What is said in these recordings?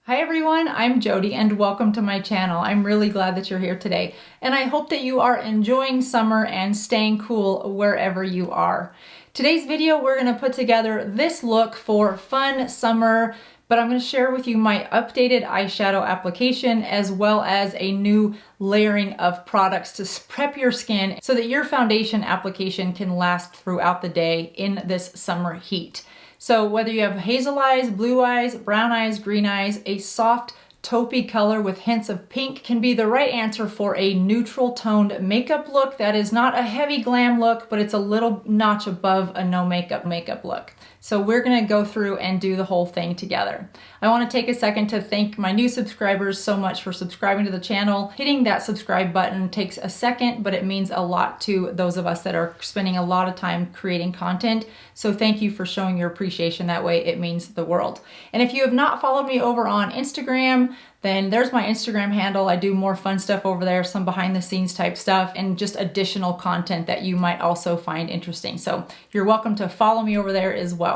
Hi everyone, I'm Jodi and welcome to my channel. I'm really glad that you're here today and I hope that you are enjoying summer and staying cool wherever you are. Today's video we're going to put together this look for fun summer, but I'm going to share with you my updated eyeshadow application as well as a new layering of products to prep your skin so that your foundation application can last throughout the day in this summer heat. So whether you have hazel eyes, blue eyes, brown eyes, green eyes, a soft taupey color with hints of pink can be the right answer for a neutral toned makeup look that is not a heavy glam look, but it's a little notch above a no makeup look. So we're gonna go through and do the whole thing together. I wanna take a second to thank my new subscribers so much for subscribing to the channel. Hitting that subscribe button takes a second, but it means a lot to those of us that are spending a lot of time creating content. So thank you for showing your appreciation that way. It means the world. And if you have not followed me over on Instagram, then there's my Instagram handle. I do more fun stuff over there, some behind the scenes type stuff, and just additional content that you might also find interesting. So you're welcome to follow me over there as well.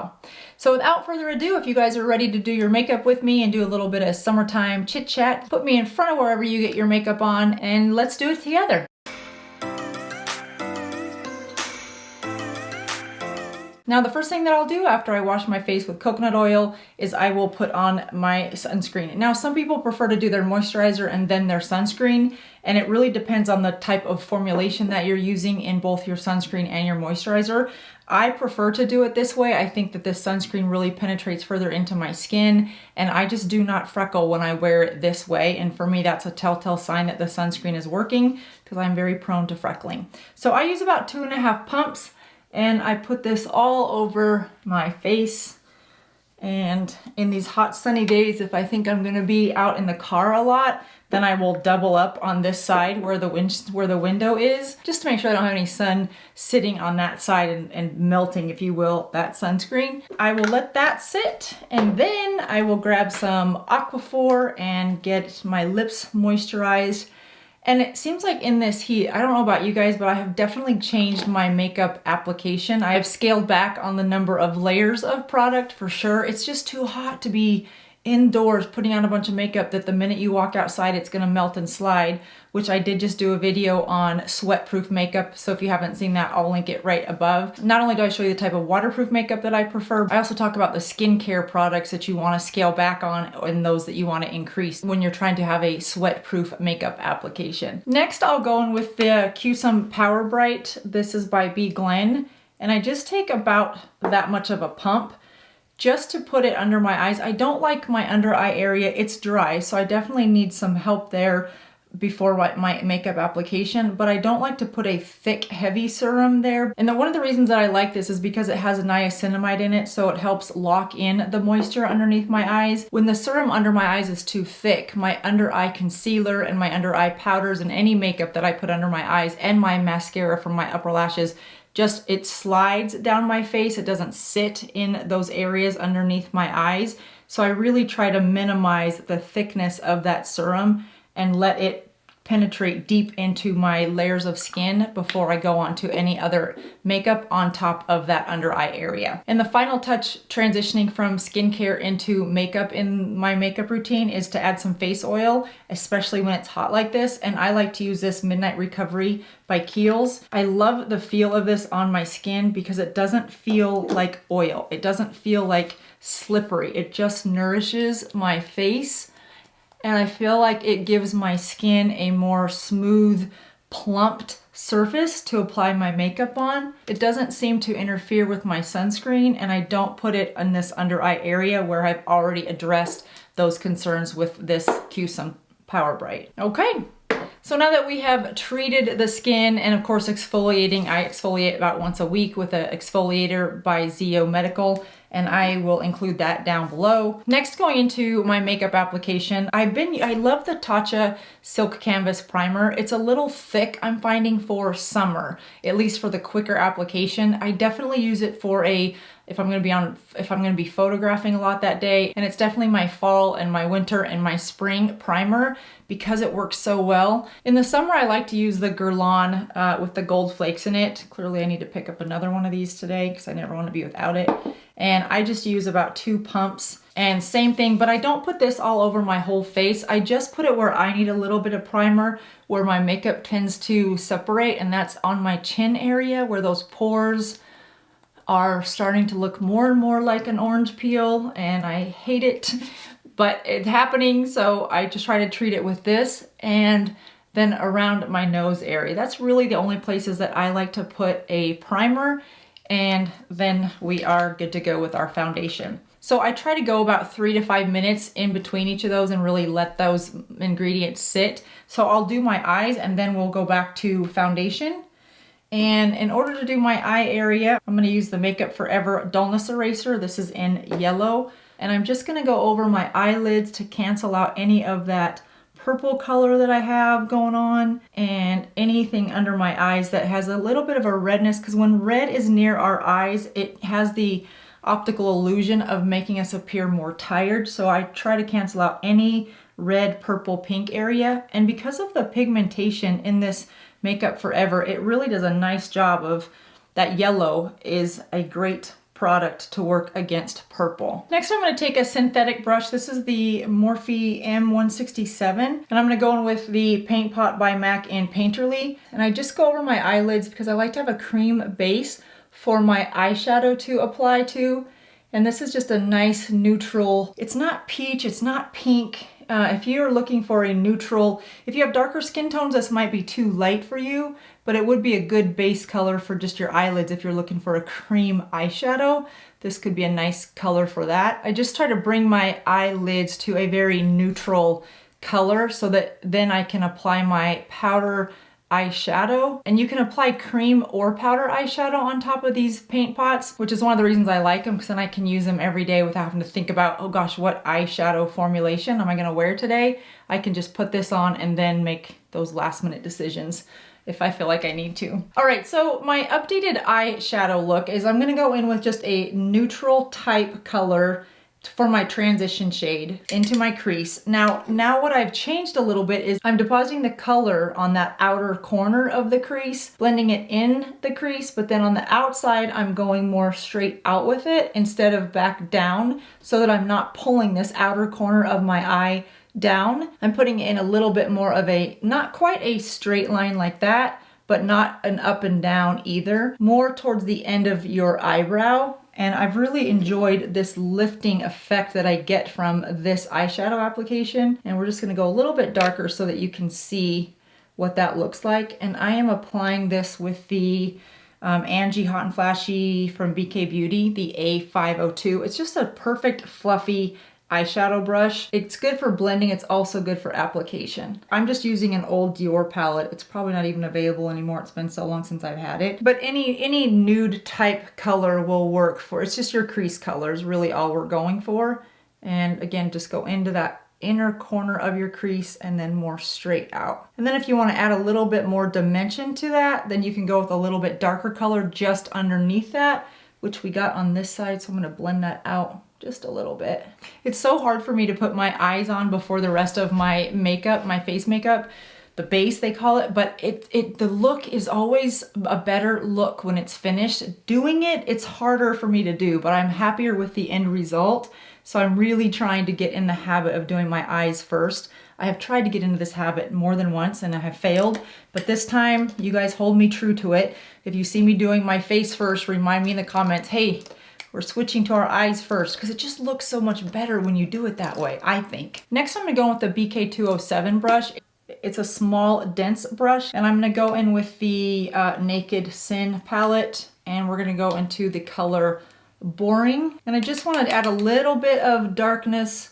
So without further ado, if you guys are ready to do your makeup with me and do a little bit of summertime chit chat, put me in front of wherever you get your makeup on and let's do it together. Now the first thing that I'll do after I wash my face with coconut oil is I will put on my sunscreen. Now some people prefer to do their moisturizer and then their sunscreen, and it really depends on the type of formulation that you're using in both your sunscreen and your moisturizer. I prefer to do it this way. I think that this sunscreen really penetrates further into my skin, and I just do not freckle when I wear it this way, and for me that's a telltale sign that the sunscreen is working because I'm very prone to freckling. So I use about 2.5 pumps. And I put this all over my face. And in these hot sunny days, if I think I'm gonna be out in the car a lot, then I will double up on this side where the window is, just to make sure I don't have any sun sitting on that side and melting, if you will, that sunscreen. I will let that sit, and then I will grab some Aquaphor and get my lips moisturized. And it seems like in this heat, I don't know about you guys, but I have definitely changed my makeup application. I have scaled back on the number of layers of product for sure. It's just too hot to be indoors putting on a bunch of makeup that the minute you walk outside, it's gonna melt and slide, which I did just do a video on sweat-proof makeup. So if you haven't seen that, I'll link it right above. Not only do I show you the type of waterproof makeup that I prefer, I also talk about the skincare products that you wanna scale back on and those that you wanna increase when you're trying to have a sweat-proof makeup application. Next, I'll go in with the Q-Some Power Bright. This is by Glam, and I just take about that much of a pump just to put it under my eyes. I don't like my under eye area. It's dry, so I definitely need some help there before my makeup application, but I don't like to put a thick, heavy serum there. And then one of the reasons that I like this is because it has niacinamide in it, so it helps lock in the moisture underneath my eyes. When the serum under my eyes is too thick, my under eye concealer and my under eye powders and any makeup that I put under my eyes and my mascara from my upper lashes, it slides down my face. It doesn't sit in those areas underneath my eyes. So I really try to minimize the thickness of that serum and let it penetrate deep into my layers of skin before I go on to any other makeup on top of that under eye area. And the final touch transitioning from skincare into makeup in my makeup routine is to add some face oil, especially when it's hot like this. And I like to use this Midnight Recovery by Kiehl's. I love the feel of this on my skin because it doesn't feel like oil. It doesn't feel like slippery. It just nourishes my face. And I feel like it gives my skin a more smooth, plumped surface to apply my makeup on. It doesn't seem to interfere with my sunscreen, and I don't put it in this under eye area where I've already addressed those concerns with this Q-Some Power Bright. Okay. So now that we have treated the skin and of course exfoliating, I exfoliate about once a week with an exfoliator by Zeo Medical, and I will include that down below. Next, going into my makeup application, I love the Tatcha Silk Canvas Primer. It's a little thick, I'm finding, for summer, at least for the quicker application. I definitely use it for if I'm gonna be photographing a lot that day, and it's definitely my fall and my winter and my spring primer because it works so well. In the summer, I like to use the Guerlain with the gold flakes in it. Clearly, I need to pick up another one of these today because I never want to be without it. And I just use about 2 pumps And same thing, but I don't put this all over my whole face. I just put it where I need a little bit of primer, where my makeup tends to separate, and that's on my chin area where those pores are starting to look more and more like an orange peel, and I hate it, but it's happening, so I just try to treat it with this. And then around my nose area, that's really the only places that I like to put a primer, and then we are good to go with our foundation. So I try to go about 3 to 5 minutes in between each of those and really let those ingredients sit. So I'll do my eyes and then we'll go back to foundation. And in order to do my eye area, I'm gonna use the Makeup Forever Dullness Eraser. This is in yellow. And I'm just gonna go over my eyelids to cancel out any of that purple color that I have going on and anything under my eyes that has a little bit of a redness, because when red is near our eyes, it has the optical illusion of making us appear more tired. So I try to cancel out any red, purple, pink area. And because of the pigmentation in this Makeup Forever, it really does a nice job of that. Yellow is a great product to work against purple. Next, I'm going to take a synthetic brush. This is the Morphe M167, and I'm going to go in with the Paint Pot by MAC in Painterly. And I just go over my eyelids because I like to have a cream base for my eyeshadow to apply to. And this is just a nice neutral, it's not peach, it's not pink. If you're looking for a neutral, if you have darker skin tones, this might be too light for you, but it would be a good base color for just your eyelids if you're looking for a cream eyeshadow. This could be a nice color for that. I just try to bring my eyelids to a very neutral color so that then I can apply my powder eyeshadow. And you can apply cream or powder eyeshadow on top of these paint pots, which is one of the reasons I like them, because then I can use them every day without having to think about, oh gosh, what eyeshadow formulation am I going to wear today? I can just put this on and then make those last minute decisions if I feel like I need to. All right, so my updated eyeshadow look is I'm going to go in with just a neutral type color for my transition shade into my crease. Now what I've changed a little bit is I'm depositing the color on that outer corner of the crease, blending it in the crease, but then on the outside, I'm going more straight out with it instead of back down, so that I'm not pulling this outer corner of my eye down. I'm putting in a little bit more of a, not quite a straight line like that, but not an up and down either, more towards the end of your eyebrow. And I've really enjoyed this lifting effect that I get from this eyeshadow application. And we're just gonna go a little bit darker so that you can see what that looks like. And I am applying this with the Angie Hot and Flashy from BK Beauty, the A502. It's just a perfect fluffy eyeshadow brush. It's good for blending. It's also good for application. I'm just using an old Dior palette. It's probably not even available anymore. It's been so long since I've had it. But any nude type color will work for, it's just your crease color is really all we're going for. And again, just go into that inner corner of your crease and then more straight out. And then if you want to add a little bit more dimension to that, then you can go with a little bit darker color just underneath that, which we got on this side. So I'm going to blend that out just a little bit. It's so hard for me to put my eyes on before the rest of my makeup, my face makeup, the base they call it, but the look is always a better look when it's finished. Doing it's harder for me to do, but I'm happier with the end result. So I'm really trying to get in the habit of doing my eyes first. I have tried to get into this habit more than once and I have failed, but this time you guys hold me true to it. If you see me doing my face first, remind me in the comments, hey, we're switching to our eyes first, because it just looks so much better when you do it that way, I think. Next, I'm gonna go with the BK207 brush. It's a small, dense brush, and I'm gonna go in with the Naked Sin palette, and we're gonna go into the color Boring. And I just wanna add a little bit of darkness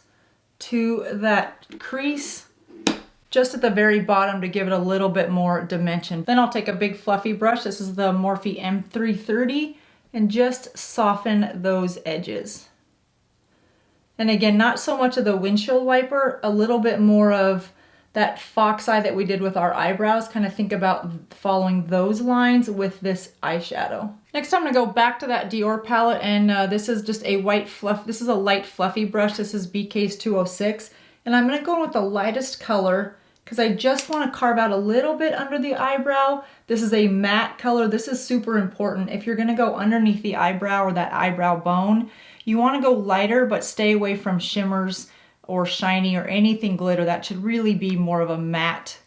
to that crease, just at the very bottom to give it a little bit more dimension. Then I'll take a big fluffy brush. This is the Morphe M330. And just soften those edges. And again, not so much of the windshield wiper, a little bit more of that fox eye that we did with our eyebrows. Kind of think about following those lines with this eyeshadow. Next, I'm gonna go back to that Dior palette, and this is just a white fluff. This is a light fluffy brush. This is BK's 206. And I'm gonna go with the lightest color because I just want to carve out a little bit under the eyebrow. This is a matte color. This is super important. If you're going to go underneath the eyebrow or that eyebrow bone, you want to go lighter, but stay away from shimmers or shiny or anything glitter. That should really be more of a matte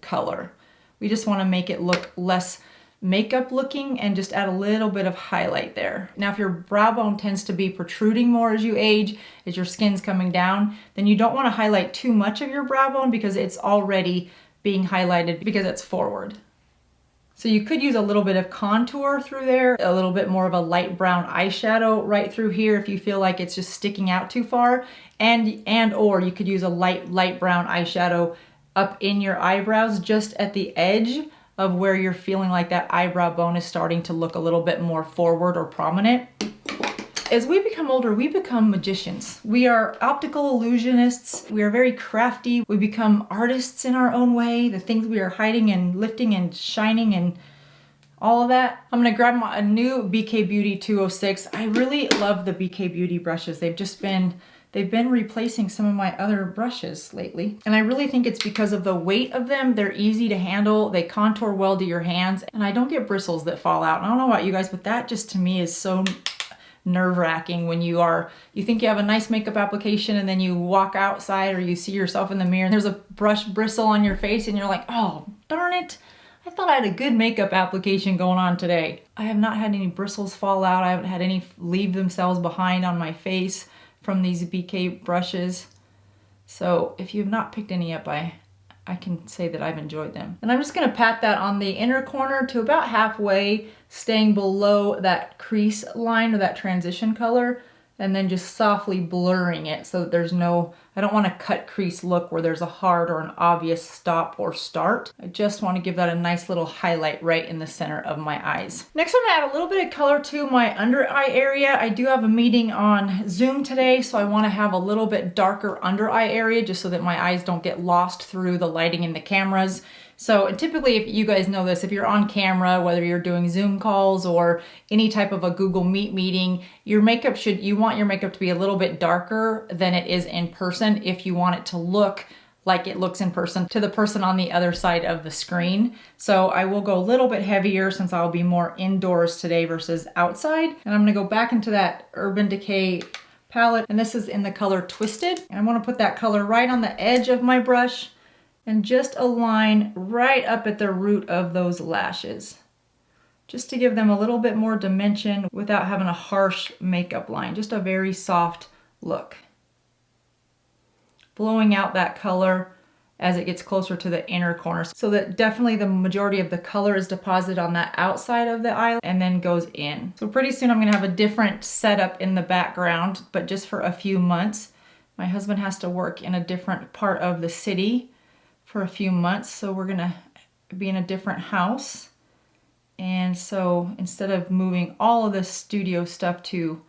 color. We just want to make it look less makeup looking and just add a little bit of highlight there. Now, if your brow bone tends to be protruding more as you age, as your skin's coming down, then you don't want to highlight too much of your brow bone because it's already being highlighted because it's forward. So you could use a little bit of contour through there, a little bit more of a light brown eyeshadow right through here if you feel like it's just sticking out too far, and or you could use a light brown eyeshadow up in your eyebrows just at the edge of where you're feeling like that eyebrow bone is starting to look a little bit more forward or prominent. As we become older, we become magicians. We are optical illusionists. We are very crafty. We become artists in our own way. The things we are hiding and lifting and shining and all of that. I'm gonna grab a new BK Beauty 206. I really love the BK Beauty brushes. They've been replacing some of my other brushes lately. And I really think it's because of the weight of them. They're easy to handle. They contour well to your hands. And I don't get bristles that fall out. And I don't know about you guys, but that just to me is so nerve-wracking when you think you have a nice makeup application and then you walk outside or you see yourself in the mirror and there's a brush bristle on your face and you're like, oh, darn it. I thought I had a good makeup application going on today. I have not had any bristles fall out. I haven't had any leave themselves behind on my face from these BK brushes. So if you've not picked any up, I can say that I've enjoyed them. And I'm just gonna pat that on the inner corner to about halfway, staying below that crease line or that transition color, and then just softly blurring it so that there's no, I don't want a cut crease look where there's a hard or an obvious stop or start. I just want to give that a nice little highlight right in the center of my eyes. Next, I'm gonna add a little bit of color to my under eye area. I do have a meeting on Zoom today, so I want to have a little bit darker under eye area just so that my eyes don't get lost through the lighting in the cameras. So typically, if you guys know this, if you're on camera, whether you're doing Zoom calls or any type of a Google Meet meeting, you want your makeup to be a little bit darker than it is in person if you want it to look like it looks in person to the person on the other side of the screen. So I will go a little bit heavier since I'll be more indoors today versus outside. And I'm gonna go back into that Urban Decay palette, and this is in the color Twisted. And I wanna put that color right on the edge of my brush and just align right up at the root of those lashes, just to give them a little bit more dimension without having a harsh makeup line, just a very soft look. Blowing out that color as it gets closer to the inner corner so that definitely the majority of the color is deposited on that outside of the eye and then goes in. So pretty soon I'm gonna have a different setup in the background, but just for a few months. My husband has to work in a different part of the city for a few months, so we're gonna be in a different house. And so instead of moving all of this studio stuff to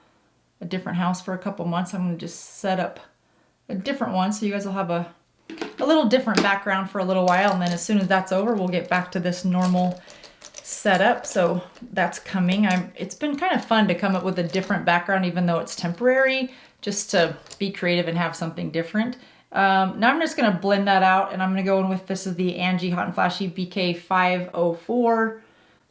a different house for a couple months, I'm gonna just set up a different one so you guys will have a little different background for a little while, and then as soon as that's over, we'll get back to this normal setup. So that's coming. It's been kind of fun to come up with a different background even though it's temporary, just to be creative and have something different. Now I'm just going to blend that out, and I'm going to go in with, this is the Angie Hot and Flashy BK 504.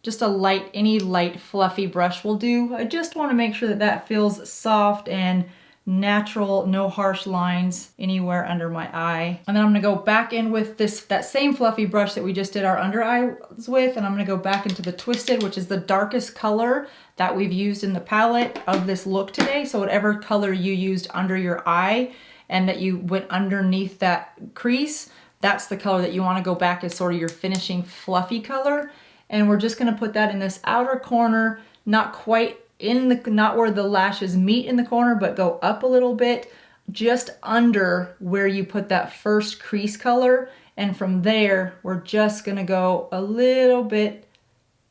Just any light fluffy brush will do. I just want to make sure that that feels soft and natural, no harsh lines anywhere under my eye. And then I'm going to go back in with that same fluffy brush that we just did our under eyes with, and I'm going to go back into the Twisted, which is the darkest color that we've used in the palette of this look today. So whatever color you used under your eye and that you went underneath that crease, that's the color that you want to go back as sort of your finishing fluffy color. And we're just going to put that in this outer corner, not quite not where the lashes meet in the corner, but go up a little bit, just under where you put that first crease color. And from there, we're just going to go a little bit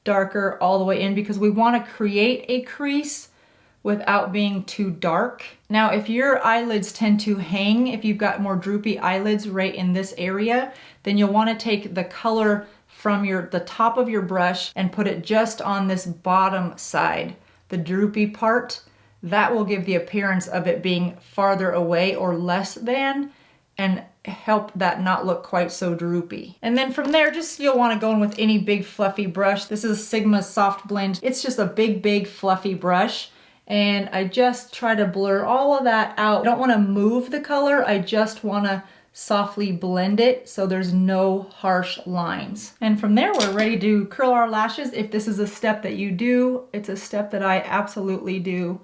darker all the way in because we want to create a crease without being too dark. Now, if your eyelids tend to hang, if you've got more droopy eyelids right in this area, then you'll want to take the color from the top of your brush and put it just on this bottom side, the droopy part. That will give the appearance of it being farther away or less than, and help that not look quite so droopy. And then from there, just you'll want to go in with any big fluffy brush. This is Sigma Soft Blend. It's just a big fluffy brush. And I just try to blur all of that out. I don't want to move the color. I just want to softly blend it so there's no harsh lines. And from there, we're ready to curl our lashes. If this is a step that you do, it's a step that I absolutely do,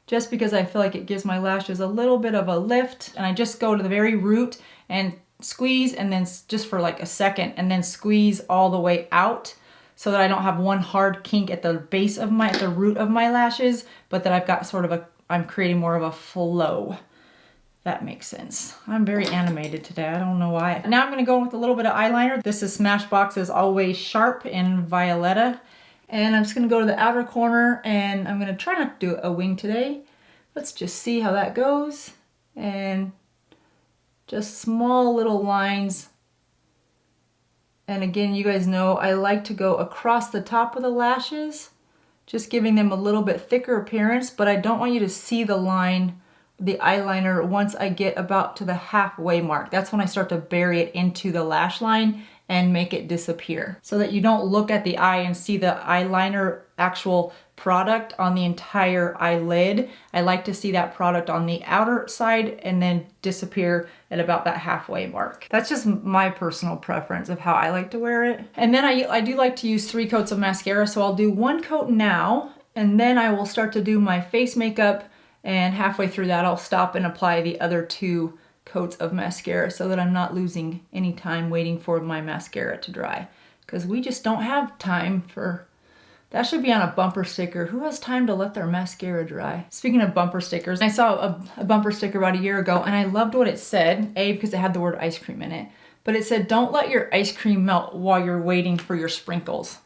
just because I feel like it gives my lashes a little bit of a lift. And I just go to the very root and squeeze, and then just for like a second, and then squeeze all the way out so that I don't have one hard kink at the base of at the root of my lashes, but that I've got sort of I'm creating more of a flow. That makes sense. I'm very animated today. I don't know why. Now I'm gonna go with a little bit of eyeliner. This is Smashbox's Always Sharp in Violetta. And I'm just gonna go to the outer corner, and I'm gonna try not to do a wing today. Let's just see how that goes. And just small little lines. And again, you guys know I like to go across the top of the lashes, just giving them a little bit thicker appearance, but I don't want you to see the line, the eyeliner, once I get about to the halfway mark. That's when I start to bury it into the lash line and make it disappear, so that you don't look at the eye and see the eyeliner actual product on the entire eyelid. I like to see that product on the outer side and then disappear at about that halfway mark. That's just my personal preference of how I like to wear it. And then I do like to use 3 coats of mascara, so I'll do 1 coat now, and then I will start to do my face makeup, and halfway through that I'll stop and apply the other 2 coats of mascara so that I'm not losing any time waiting for my mascara to dry, because we just don't have time for that. Should be on a bumper sticker. Who has time to let their mascara dry? Speaking of bumper stickers, I saw a bumper sticker about a year ago, and I loved what it said. A, because it had the word ice cream in it, but it said, don't let your ice cream melt while you're waiting for your sprinkles.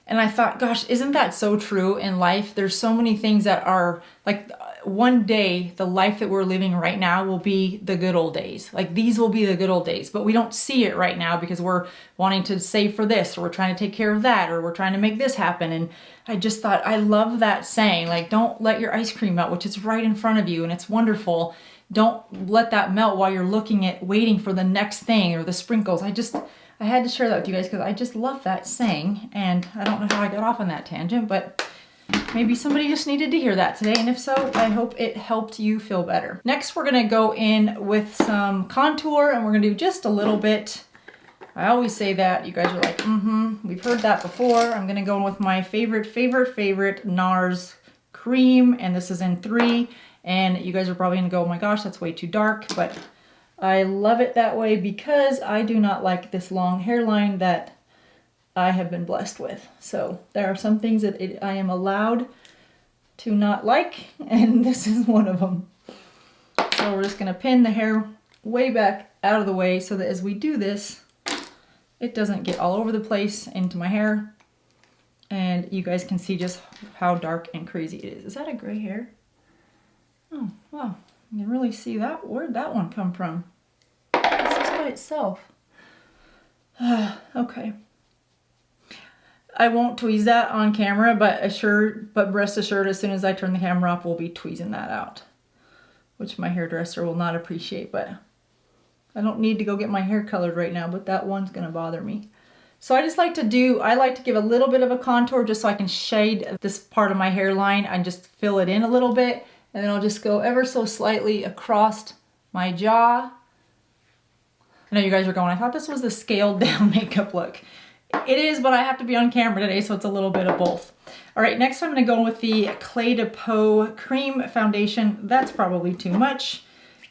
And I thought, gosh, isn't that so true in life? There's so many things that are like, one day, the life that we're living right now will be the good old days. Like, these will be the good old days, but we don't see it right now because we're wanting to save for this, or we're trying to take care of that, or we're trying to make this happen. And I just thought, I love that saying, like, don't let your ice cream melt, which is right in front of you and it's wonderful. Don't let that melt while you're waiting for the next thing or the sprinkles. I had to share that with you guys because I just love that saying, and I don't know how I got off on that tangent, but maybe somebody just needed to hear that today, and if so, I hope it helped you feel better. Next, we're gonna go in with some contour, and we're gonna do just a little bit. I always say that. You guys are like, we've heard that before. I'm gonna go in with my favorite NARS cream, and this is in 3, and you guys are probably gonna go, oh my gosh, that's way too dark, but I love it that way because I do not like this long hairline that I have been blessed with. So there are some things that I am allowed to not like, and this is one of them. So we're just gonna pin the hair way back out of the way so that as we do this, it doesn't get all over the place into my hair. And you guys can see just how dark and crazy it is. Is that a gray hair? Oh, wow. You can really see that. Where'd that one come from? It's just by itself. Okay. I won't tweeze that on camera, but rest assured, as soon as I turn the camera off, we'll be tweezing that out, which my hairdresser will not appreciate, but I don't need to go get my hair colored right now, but that one's gonna bother me. So I like to give a little bit of a contour just so I can shade this part of my hairline and just fill it in a little bit. And then I'll just go ever so slightly across my jaw. I know you guys are going, I thought this was the scaled down makeup look. It is, but I have to be on camera today, so it's a little bit of both. All right, next I'm gonna go with the Clé de Peau Cream Foundation. That's probably too much.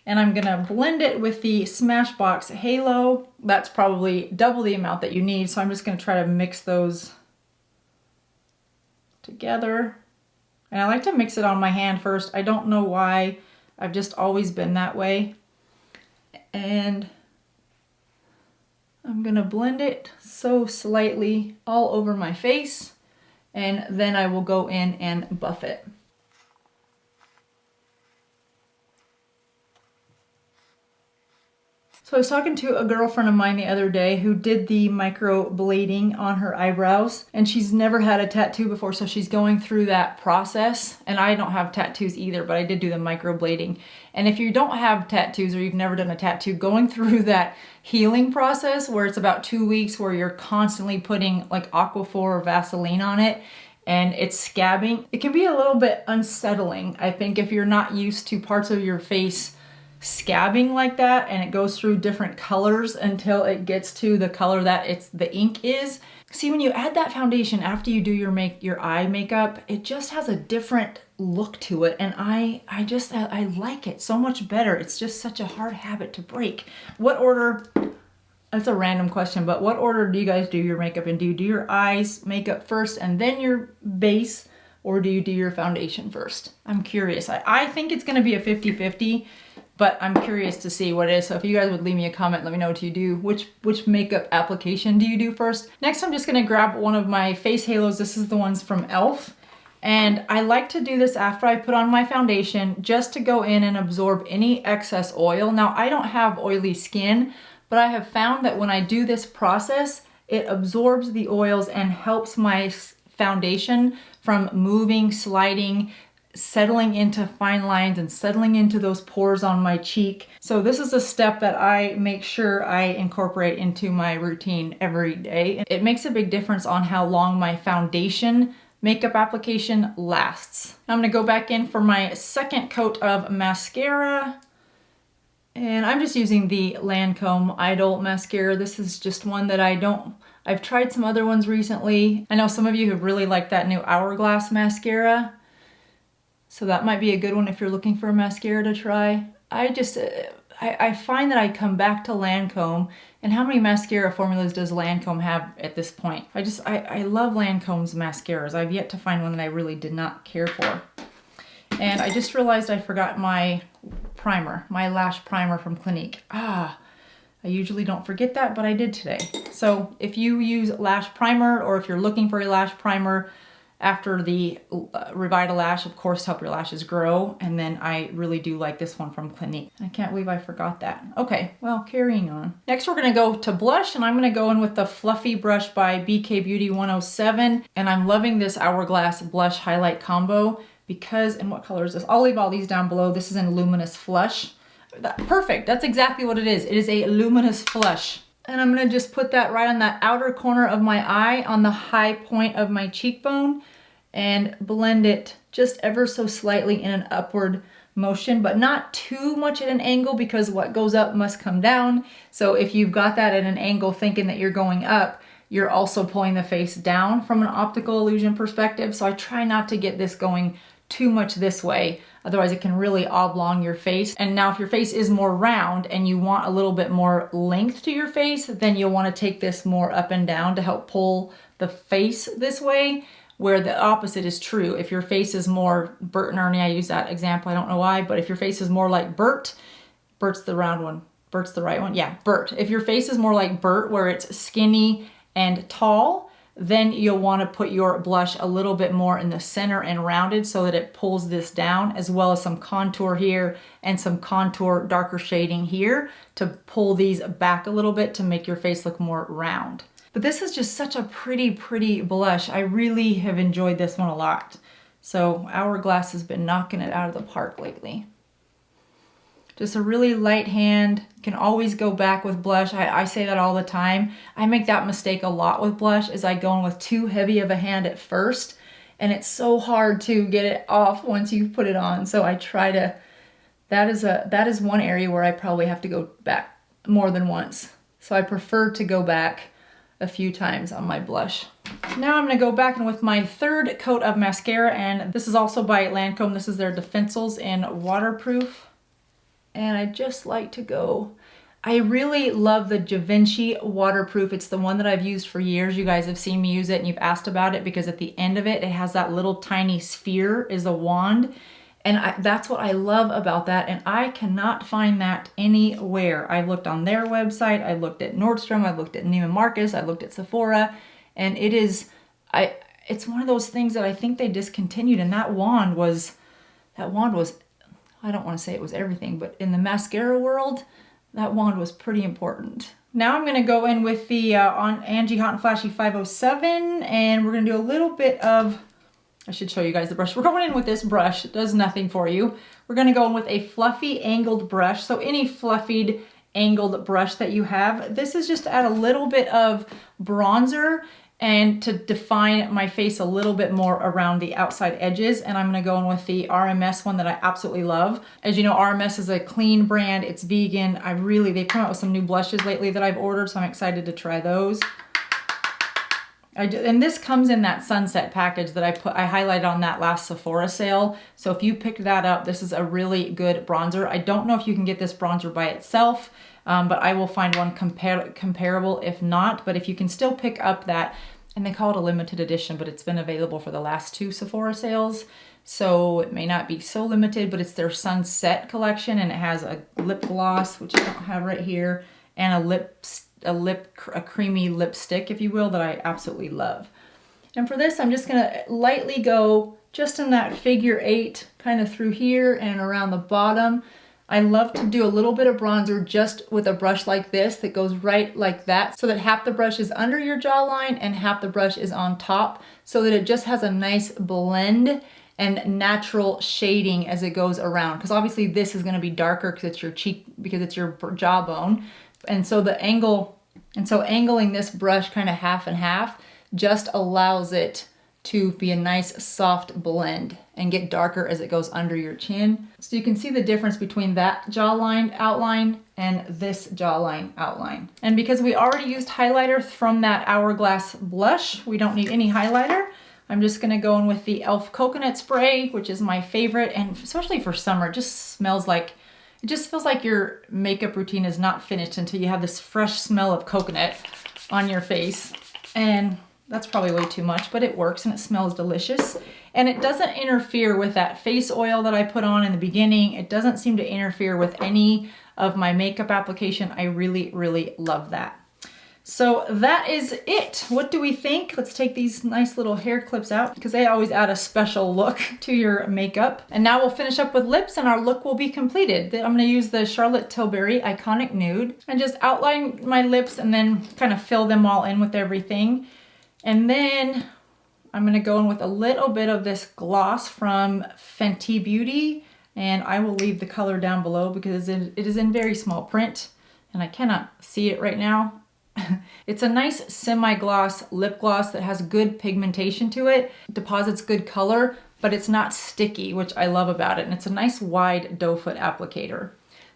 And I'm gonna blend it with the Smashbox Halo. That's probably double the amount that you need, so I'm just gonna try to mix those together. And I like to mix it on my hand first. I don't know why. I've just always been that way. And I'm gonna blend it so slightly all over my face. And then I will go in and buff it. So I was talking to a girlfriend of mine the other day who did the microblading on her eyebrows, and she's never had a tattoo before, so she's going through that process. And I don't have tattoos either, but I did do the microblading. And if you don't have tattoos or you've never done a tattoo, going through that healing process where it's about 2 weeks where you're constantly putting like Aquaphor or Vaseline on it and it's scabbing, it can be a little bit unsettling. I think if you're not used to parts of your face scabbing like that, and it goes through different colors until it gets to the color that the ink is. See, when you add that foundation after you do your eye makeup, it just has a different look to it, and I like it so much better. It's just such a hard habit to break. What order? That's a random question, but what order do you guys do your makeup in? Do you do your eyes makeup first and then your base, or do you do your foundation first? I'm curious. I think it's gonna be a 50-50. But I'm curious to see what it is. So if you guys would leave me a comment, let me know what you do. Which makeup application do you do first? Next, I'm just gonna grab one of my face halos. This is the ones from e.l.f. And I like to do this after I put on my foundation just to go in and absorb any excess oil. Now, I don't have oily skin, but I have found that when I do this process, it absorbs the oils and helps my foundation from moving, sliding, settling into fine lines and settling into those pores on my cheek. So this is a step that I make sure I incorporate into my routine every day. It makes a big difference on how long my foundation makeup application lasts. I'm gonna go back in for my second coat of mascara. And I'm just using the Lancome Idol mascara. This is just one that I've tried some other ones recently. I know some of you have really liked that new Hourglass mascara. So that might be a good one if you're looking for a mascara to try. I find that I come back to Lancome, and how many mascara formulas does Lancome have at this point? I love Lancome's mascaras. I've yet to find one that I really did not care for. And I just realized I forgot my primer, my lash primer from Clinique. I usually don't forget that, but I did today. So if you use lash primer, or if you're looking for a lash primer, after the Revitalash, of course, to help your lashes grow. And then I really do like this one from Clinique. I can't believe I forgot that. Okay, well, carrying on. Next, we're gonna go to blush, and I'm gonna go in with the Fluffy Brush by BK Beauty 107. And I'm loving this Hourglass blush highlight combo because, and what color is this? I'll leave all these down below. This is in Luminous Flush. Perfect, that's exactly what it is. It is a Luminous Flush. And I'm gonna just put that right on that outer corner of my eye on the high point of my cheekbone and blend it just ever so slightly in an upward motion, but not too much at an angle because what goes up must come down. So if you've got that at an angle thinking that you're going up, you're also pulling the face down from an optical illusion perspective. So I try not to get this going too much this way. Otherwise it can really oblong your face. And now if your face is more round and you want a little bit more length to your face, then you'll want to take this more up and down to help pull the face this way, where the opposite is true. If your face is more Bert and Ernie, I use that example, I don't know why, but if your face is more like Bert's the round one, Bert's the right one, yeah, Bert. If your face is more like Bert, where it's skinny and tall, then you'll want to put your blush a little bit more in the center and rounded so that it pulls this down, as well as some contour here and some contour darker shading here to pull these back a little bit to make your face look more round. But this is just such a pretty, pretty blush. I really have enjoyed this one a lot. So Hourglass has been knocking it out of the park lately. Just a really light hand. You can always go back with blush. I say that all the time. I make that mistake a lot with blush, is I go in with too heavy of a hand at first, and it's so hard to get it off once you put it on. So I try to, that is one area where I probably have to go back more than once. So I prefer to go back a few times on my blush. Now I'm gonna go back in with my third coat of mascara, and this is also by Lancome. This is their Defensals in Waterproof. And I just like to go, I really love the Givenchy Waterproof. It's the one that I've used for years. You guys have seen me use it and you've asked about it because at the end of it, it has that little tiny sphere is a wand. And that's what I love about that. And I cannot find that anywhere. I've looked on their website. I looked at Nordstrom. I looked at Neiman Marcus. I looked at Sephora. And it is, it's one of those things that I think they discontinued. And that wand was, I don't want to say it was everything, but in the mascara world, That wand was pretty important. Now I'm gonna go in with the on Angie Hot and Flashy 507, and we're gonna do a little bit of, I should show you guys the brush. We're going in with this brush. It does nothing for you. We're gonna go in with a fluffy angled brush. So any fluffied angled brush that you have. This is just to add a little bit of bronzer and to define my face a little bit more around the outside edges. And I'm gonna go in with the RMS one that I absolutely love. As you know, RMS is a clean brand, it's vegan. They've come out with some new blushes lately that I've ordered, so I'm excited to try those. And this comes in that sunset package that I highlighted on that last Sephora sale. So if you picked that up, this is a really good bronzer. I don't know if you can get this bronzer by itself, but I will find one comparable if not. But if you can still pick up that, and they call it a limited edition, but it's been available for the last 2 Sephora sales. So it may not be so limited, but it's their sunset collection, and it has a lip gloss, which I don't have right here, and a creamy lipstick, if you will, that I absolutely love. And for this, I'm just gonna lightly go just in that figure 8, kind of through here and around the bottom. I love to do a little bit of bronzer just with a brush like this that goes right like that, so that half the brush is under your jawline and half the brush is on top, so that it just has a nice blend and natural shading as it goes around. Because obviously this is gonna be darker because it's your cheek, because it's your jawbone. And so angling this brush kind of half and half just allows it to be a nice soft blend and get darker as it goes under your chin. So you can see the difference between that jawline outline and this jawline outline. And because we already used highlighter from that Hourglass blush, we don't need any highlighter. I'm just gonna go in with the e.l.f. coconut spray, which is my favorite, and especially for summer, it just feels like your makeup routine is not finished until you have this fresh smell of coconut on your face. And that's probably way too much, but it works and it smells delicious. And it doesn't interfere with that face oil that I put on in the beginning. It doesn't seem to interfere with any of my makeup application. I really, really love that. So that is it. What do we think? Let's take these nice little hair clips out because they always add a special look to your makeup. And now we'll finish up with lips and our look will be completed. I'm gonna use the Charlotte Tilbury Iconic Nude and just outline my lips and then kind of fill them all in with everything. And then I'm gonna go in with a little bit of this gloss from Fenty Beauty, and I will leave the color down below because it is in very small print and I cannot see it right now. It's a nice semi-gloss lip gloss that has good pigmentation to it, deposits good color, but it's not sticky, which I love about it. And it's a nice wide doe foot applicator.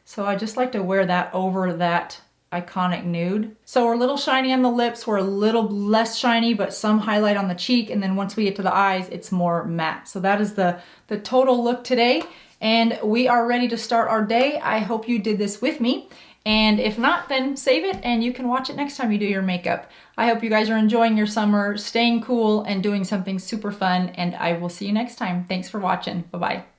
So I just like to wear that over that Iconic Nude. So we're a little shiny on the lips, we're a little less shiny, but some highlight on the cheek. And then once we get to the eyes, it's more matte. So that is the total look today. And we are ready to start our day. I hope you did this with me. And if not, then save it and you can watch it next time you do your makeup. I hope you guys are enjoying your summer, staying cool, and doing something super fun. And I will see you next time. Thanks for watching. Bye-bye.